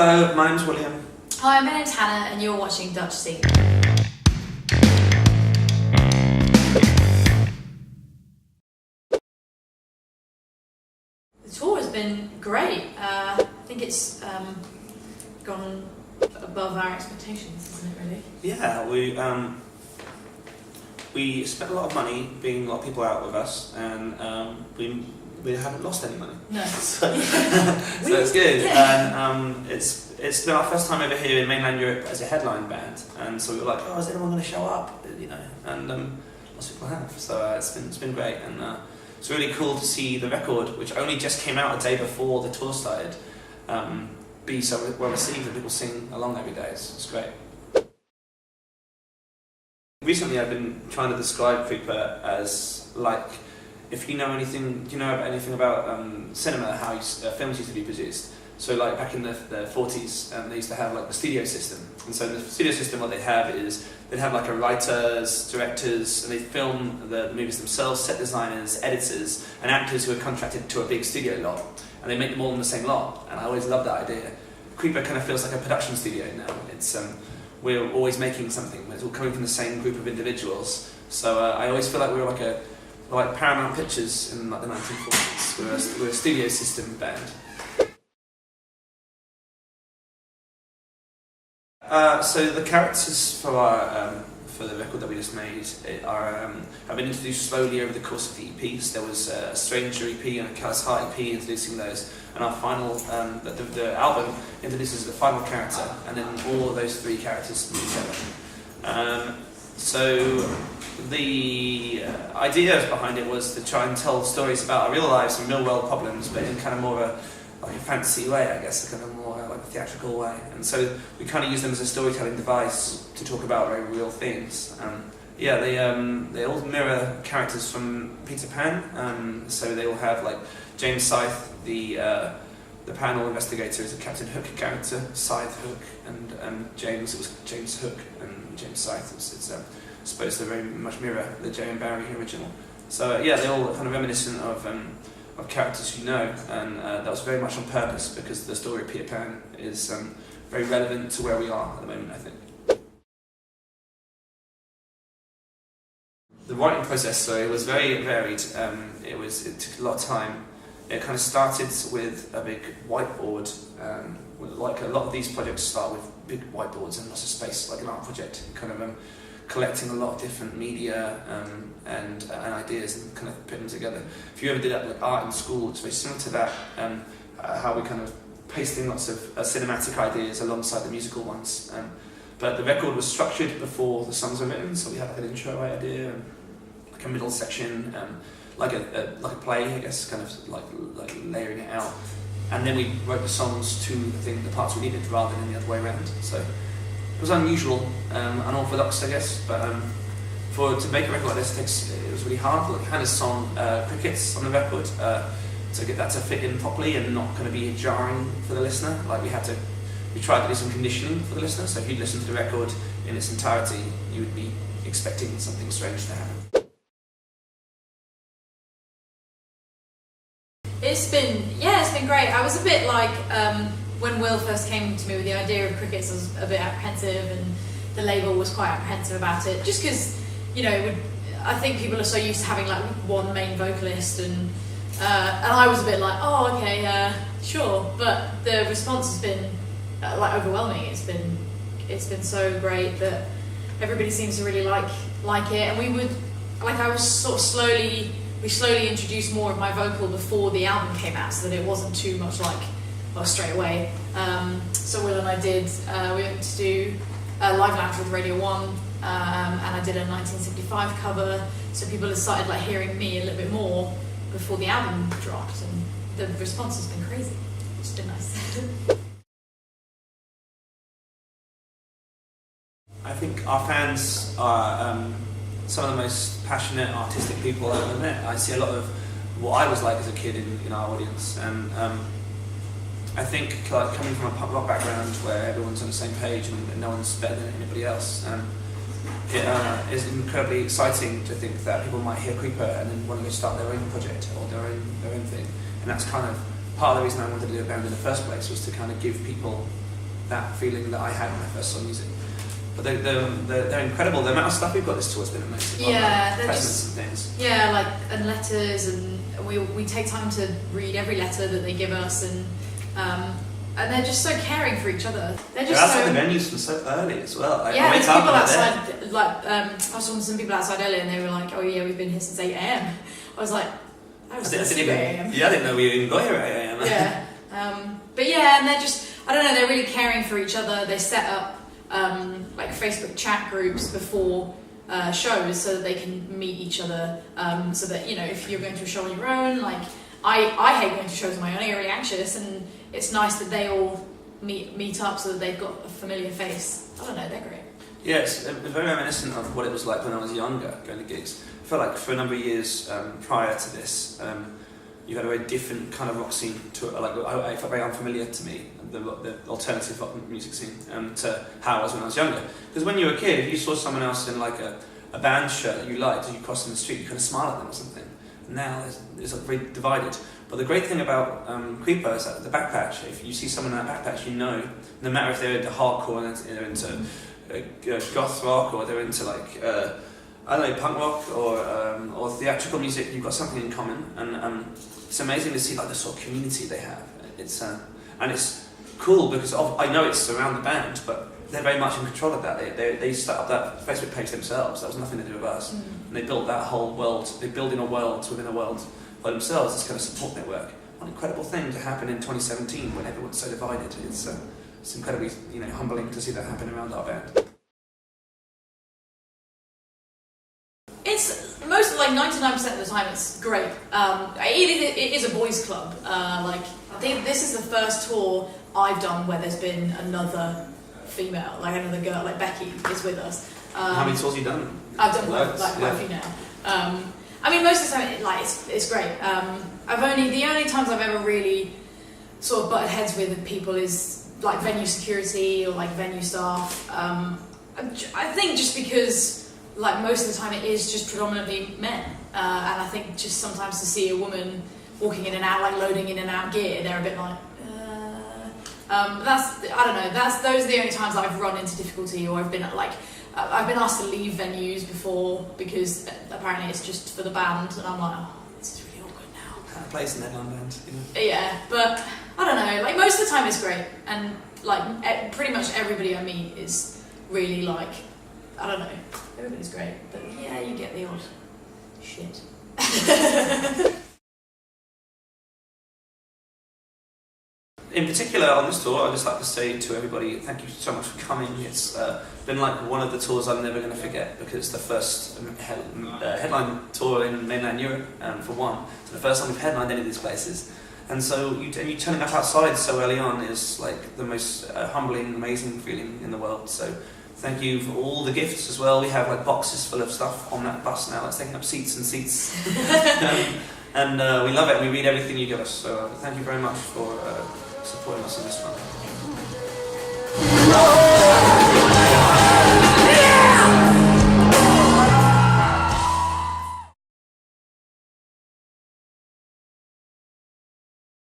Hello, my name's William. Hi, my name's Hannah and you're watching DutchScene. The tour has been great. I think it's gone above our expectations, isn't it really? Yeah, we spent a lot of money bringing a lot of people out with us, and we haven't lost any money. No. So it's good. Yeah. And it's been our first time over here in mainland Europe as a headline band, and so we were like, oh, is anyone going to show up? You know, and lots of people have. So it's been great, and it's really cool to see the record, which only just came out a day before the tour started, be so well received and people sing along every day. It's great. Recently I've been trying to describe Creeper as like, if you know anything, do you know anything about cinema, how films used to be produced? So like back in the 40s, they used to have like the studio system. And so the studio system, what they have is, they'd have like a writers, directors, and they film the movies themselves, set designers, editors, and actors who are contracted to a big studio lot. And they make them all in the same lot. And I always loved that idea. Creeper kind of feels like a production studio now. It's we're always making something. It's all coming from the same group of individuals. So I always feel like we're like Paramount Pictures in like the 1940s. We're a studio system band. So the characters for the record that we just made have been introduced slowly over the course of the EPs. There was a Stranger EP and a Callous Heart EP introducing those, and our final, the album introduces the final character, and then all of those three characters meet together. So the idea behind it was to try and tell stories about our real lives and real world problems, but in kind of more of a fantasy way, I guess, kind of more like a theatrical way. And so we kind of use them as a storytelling device to talk about very real things. Yeah, they all mirror characters from Peter Pan. So they all have like James Scythe, the paranormal investigator, is a Captain Hook character, Scythe Hook, and James, it was James Hook and James Scythe. It's supposed to very much mirror the J. M. Barrie original. So yeah, they're all kind of reminiscent of characters you know, and that was very much on purpose because the story of Peter Pan is very relevant to where we are at the moment, I think. The writing process, was very varied. It took a lot of time. It kind of started with a big whiteboard. Like a lot of these projects start with big whiteboards and lots of space, like an art project, kind of collecting a lot of different media and ideas and kind of putting them together. If you ever did that like art in school, it's very similar to that, how we kind of pasting lots of cinematic ideas alongside the musical ones. But the record was structured before the songs were written, so we had like an intro idea, and like a middle section, like a play, I guess, kind of like layering it out. And then we wrote the songs to the parts we needed rather than the other way around. So it was unusual, unorthodox, I guess, but to make a record like this, it was really hard. Like Hannah's song, Crickets, on the record, to get that to fit in properly and not going to be jarring for the listener. Like we tried to do some conditioning for the listener, so if you'd listen to the record in its entirety, you would be expecting something strange to happen. It's been great. I was a bit like, when Will first came to me with the idea of Crickets, I was a bit apprehensive, and the label was quite apprehensive about it, just because, you know, I think people are so used to having like one main vocalist, and I was a bit like, oh, okay, sure, but the response has been like overwhelming. It's been so great that everybody seems to really like it, and we slowly introduced more of my vocal before the album came out, so that it wasn't too much like, well, straight away. So Will and I we went to do a live lounge with Radio 1, and I did a 1975 cover, so people had started like hearing me a little bit more before the album dropped, and the response has been crazy. It's been nice. I think our fans are some of the most passionate, artistic people I've ever met. I see a lot of what I was like as a kid in our audience, and I think like coming from a punk rock background where everyone's on the same page and no one's better than anybody else, it is incredibly exciting to think that people might hear Creeper and then want to go start their own project or their own thing. And that's kind of part of the reason I wanted to do a band in the first place, was to kind of give people that feeling that I had when I first saw music. But they're incredible. The amount of stuff we've got this tour has been amazing. Yeah, they're presents just, and things. yeah, like, and letters, and we take time to read every letter that they give us, and they're just so caring for each other. They're just outside the venues from so early as well. Like, yeah, there's people outside. Like I was talking to some people outside earlier, and they were like, "Oh yeah, we've been here since 8 a.m." I was like, "I was since 8 a.m." Yeah, I didn't know we even got here at 8 a.m. Yeah, but yeah, and they're just, I don't know, they're really caring for each other. They set up like Facebook chat groups before shows so that they can meet each other. So that, you know, if you're going to a show on your own, like I hate going to shows on my own. I get really anxious, and it's nice that they all meet up so that they've got a familiar face. I don't know, they're great. Yeah, it's very reminiscent of what it was like when I was younger, going to gigs. I felt like for a number of years prior to this, you had a very different kind of rock scene to it. Like, I felt very unfamiliar to me, the alternative rock music scene, to how I was when I was younger. Because when you were a kid, if you saw someone else in like a band shirt that you liked, and you crossed in the street, you kind of smile at them or something. Now it's very divided. But the great thing about Creeper is that the back patch, if you see someone in that back patch, you know, no matter if they're into hardcore and they're into goth rock, or they're into like I don't know, punk rock or theatrical music, you've got something in common, and it's amazing to see like the sort of community they have. It's and it's cool because I know it's around the band, but they're very much in control of that. They set up that Facebook page themselves. That was nothing to do with us, and they built that whole world. They're building a world within a world by themselves. This kind of support network. What an incredible thing to happen in 2017 when everyone's so divided. It's incredibly, you know, humbling to see that happen around our band. It's most, like 99% of the time, it's great. It is a boys' club. Like, I think this is the first tour I've done where there's been another female, like another girl, like Becky is with us. How many tours have you done? I've done quite a few now. I mean, most of the time, it's great. The only times I've ever really sort of butted heads with people is like venue security or like venue staff. I think just because, like, most of the time it is just predominantly men, and I think just sometimes to see a woman walking in and out, like loading in and out gear, they're a bit like, I don't know, those are the only times that I've run into difficulty, or I've been asked to leave venues before because apparently it's just for the band, and I'm like, oh, this is really awkward now. Kind of plays in their band, you know? Yeah, but I don't know, like most of the time it's great, and like pretty much everybody I meet is really like, I don't know, everybody's great, but yeah, you get the odd shit. In particular, on this tour, I'd just like to say to everybody, thank you so much for coming. It's been like one of the tours I'm never going to forget, because it's the first headline tour in mainland Europe, for one. It's the first time we've headlined any of these places. And so you turning up outside so early on is like the most humbling, amazing feeling in the world. So thank you for all the gifts as well. We have like boxes full of stuff on that bus now. It's taking up seats and seats. And we love it. We read everything you give us. So thank you very much for supporting us in this one.